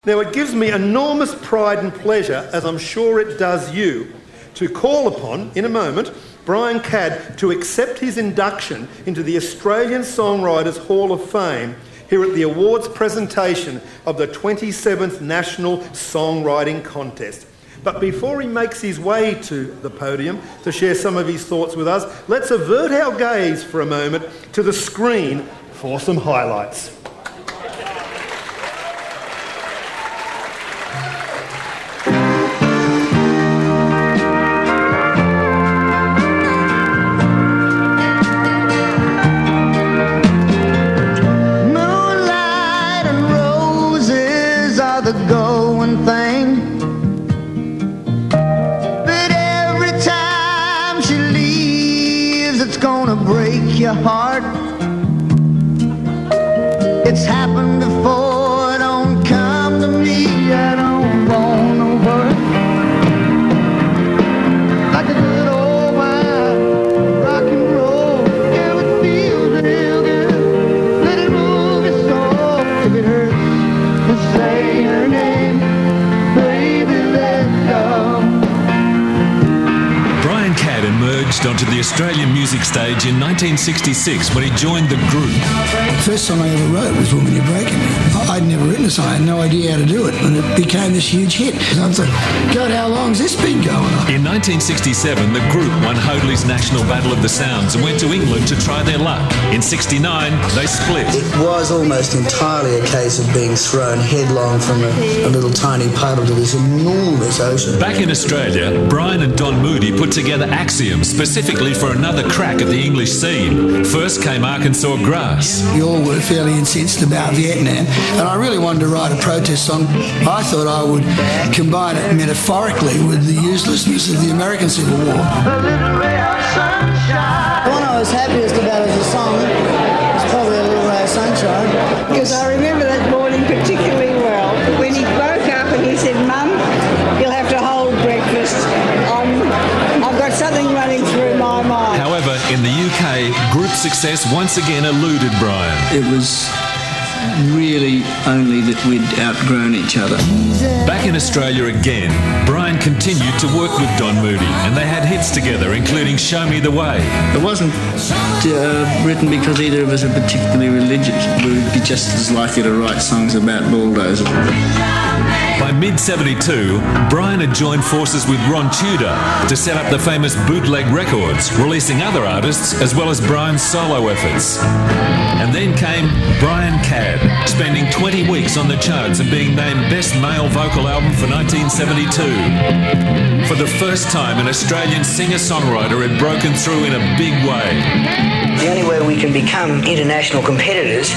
Now, it gives me enormous pride and pleasure, as I'm sure it does you, to call upon, in a moment, Brian Cadd to accept his induction into the Australian Songwriters Hall of Fame here at the awards presentation of the 27th National Songwriting Contest. But before he makes his way to the podium to share some of his thoughts with us, let's avert our gaze for a moment to the screen for some highlights. The going thing, but every time she leaves, it's gonna break your heart. It's happened before. Don't come to me, I don't want no hurt. Like a good old wine, rock and roll, yeah, it feels real good. Let it move your soul. If it hurts, just say her name, baby, let go. Brian Cadd emerged onto the Australian music stage in 1966 when he joined the group. The first song I ever wrote was Woman You're Breaking Me. I'd never written a song, I had no idea how to do it, and it became this huge hit. And I was like, God, how long's this been going on? In 1967, the group won Hoadley's National Battle of the Sounds and went to England to try their luck. In 69, they split. It was almost entirely a case of being thrown headlong from a little tiny puddle to this enormous ocean. Back in Australia, Brian and Don Moody put together Axiom specifically for another crack at the English scene. First came Arkansas Grass. We all were fairly incensed about Vietnam, and I really wanted to write a protest song. I thought I would combine it metaphorically with the uselessness of the American Civil War. The one I was happiest about as a song was probably A Little Ray of Sunshine. Because I remember that morning particularly well, when he woke up and he said, Mum, you'll have to hold breakfast. I've got something running through my mind. However, in the UK, group success once again eluded Brian. It was really only that we'd outgrown each other. Back in Australia again, Brian continued to work with Don Moody, and they had hits together, including Show Me the Way. It wasn't written because either of us are particularly religious. We would be just as likely to write songs about bulldozers. By mid-72, Brian had joined forces with Ron Tudor to set up the famous Bootleg Records, releasing other artists as well as Brian's solo efforts. And then came Brian Cadd, spending 20 weeks on the charts and being named Best Male Vocal Album for 1972. For the first time, an Australian singer-songwriter had broken through in a big way. The only way we can become international competitors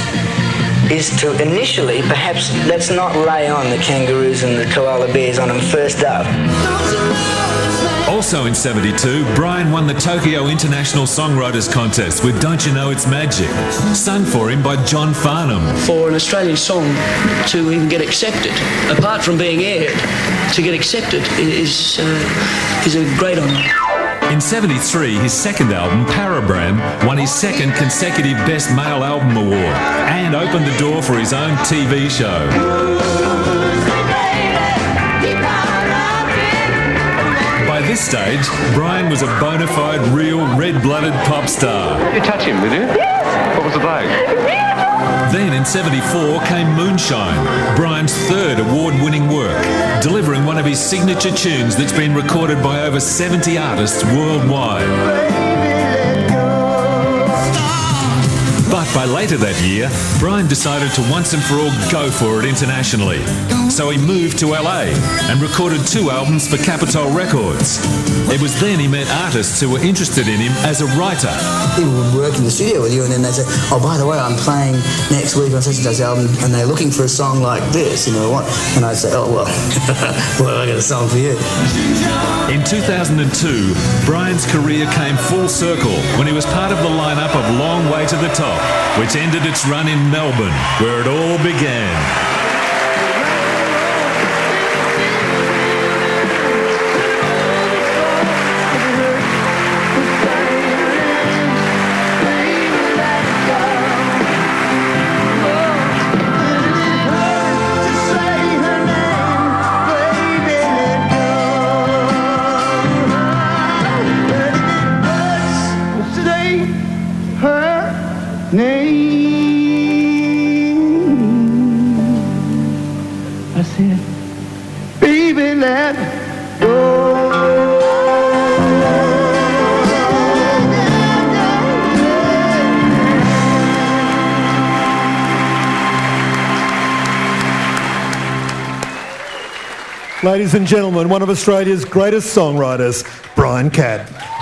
is to initially, perhaps, let's not lay on the kangaroos and the koala bears on them first up. Also in 72, Brian won the Tokyo International Songwriters Contest with Don't You Know It's Magic, sung for him by John Farnham. For an Australian song to even get accepted, apart from being aired, to get accepted is a great honour. In 73, his second album, Parabram, won his second consecutive Best Male Album Award and opened the door for his own TV show. By this stage, Brian was a bona fide, real, red-blooded pop star. You touch him, did you? Yes. What was it like? Then in 74 came Moonshine, Brian's third award-winning work, delivering one of his signature tunes that's been recorded by over 70 artists worldwide. But by later that year, Brian decided to once and for all go for it internationally. So he moved to LA and recorded 2 albums for Capitol Records. It was then he met artists who were interested in him as a writer. People would work in the studio with you and then they'd say, oh, by the way, I'm playing next week on such and such album and they're looking for a song like this, you know what? And I'd say, oh, well, well, I got a song for you. In 2002, Brian's career came full circle when he was part of the lineup of Long Way to the Top, which ended its run in Melbourne, where it all began. Ladies and gentlemen, one of Australia's greatest songwriters, Brian Cadd.